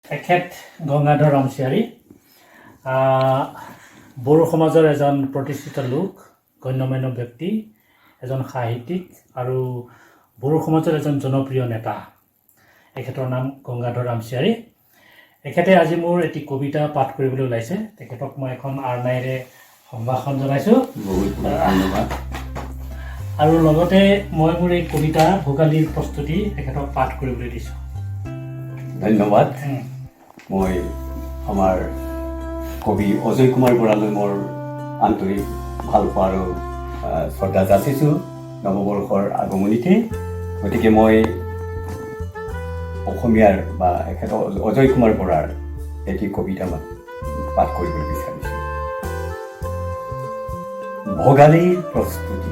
তেখেত গংগাধৰ ৰামচিয়াৰী বড়ো সমাজৰ এজন প্ৰতিষ্ঠিত লোক, গণ্যমান্য ব্যক্তি, এজন সাহিত্যিক আৰু বড়ো সমাজৰ এজন জনপ্ৰিয় নেতা। এখেতৰ নাম গংগাধৰ ৰামচিয়াৰী। এখেতে আজি মোৰ এটি কবিতা পাঠ কৰিবলৈ ওলাইছে। তেখেতক মই এখন আৰনাইৰে সম্ভাষণ জনাইছোঁ। বহুত ধন্যবাদ। আৰু লগতে মই মোৰ এই কবিতা ভোগালীৰ প্ৰস্তুতি তেখেতক পাঠ কৰিবলৈ দিছোঁ। ধন্যবাদ। মই আমাৰ কবি অজয় কুমাৰ বৰালৈ মোৰ আন্তৰিক ভাল পোৱা আৰু শ্ৰদ্ধা যাচিছোঁ নৱবৰ্ষৰ আগমনিতে। গতিকে মই অসমীয়াৰ বা এখেতৰ অজয় কুমাৰ বৰাৰ এটি কবিতা পাঠ কৰিবলৈ বিচাৰিছোঁ। ভোগালীৰ প্ৰস্তুতি।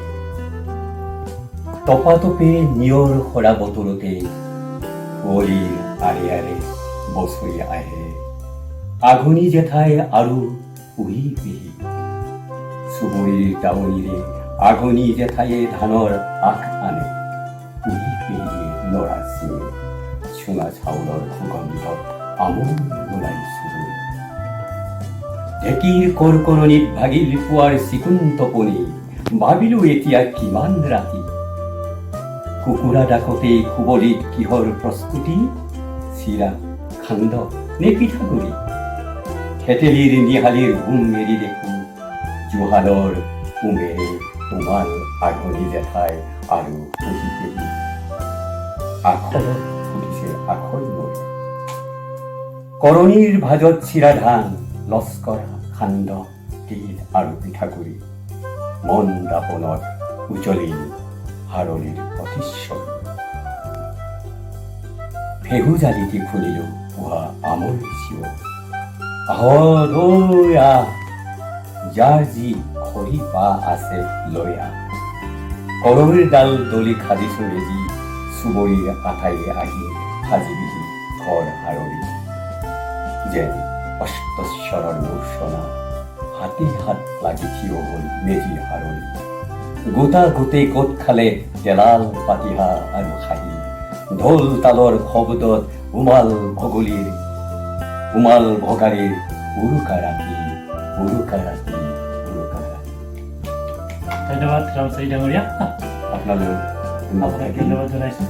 তপাতপে নিয়ৰ সৰা বতৰতে কুঁৱলীৰ আৰে আৰে বছৰি আহে। আঘোণী জেঠাই আৰু পুহি পিহি চুবুৰীৰ দাৱনীৰে আঘোণী জেঠায়ে ধানৰ আখ আনে। পুহি পিহি নৰা চিঙে চুঙা চাউলৰ সুগন্ধত আমোল নোলাই চুবুৰী। ঢেঁকীৰ কৰকৰণিত ভাগিল পুৱাৰ চিকুণ টোপনি। ভাবিলো এতিয়া কিমান ৰাতি। কুকুৰা ডাকতে সুবলিত কিহৰ প্ৰস্তুতি। চিৰা খান্দ নে পিঠাগুৰি। থেতেলীৰ নিহালিৰ ঘুম মেলি দেখোঁ জুহালৰ উমেৰে উমাল আঘোণী জেঠাই আৰু পুহি পেহি। আখৰ ফুটিছে আখৰ নৈ। কৰণীৰ ভাজত চিৰা ধান, লস্কৰা খান্দ তিল আৰু পিঠাগুৰি। মন দাপনত উজলি হাৰলিৰ প্ৰতিচ্ছবি। ফেহু জালিটি খুলিলো পুৱা আমল চিঞৰ। আহৈ আহ, যাৰ যি খৰি পা আছে লৈ আহ। কৰণীৰ ডাল দলি খাজিছো মেজি, চুবুৰীৰ আঠাইয়ে আহি সাজিবিহি ঘৰ হাৰলি। যেন অষ্টশ্বৰৰ মূৰ্ছনা হাতী হাত লাগি থিয় হ'ল মেজিৰ হাৰলি। গোটা গোটেই গোট খালে তেলাল পাতিহা আৰু খাহী। ঢোল তালৰ শব্দত উমাল ভগালীৰ উৰুকা ৰাতি উৰুকা ৰাতি উৰুকা ৰাতি। ধন্যবাদ ৰামচিয়াৰী ডাঙৰীয়া, আপোনালৈ আপোনাক ধন্যবাদ জনাইছোঁ।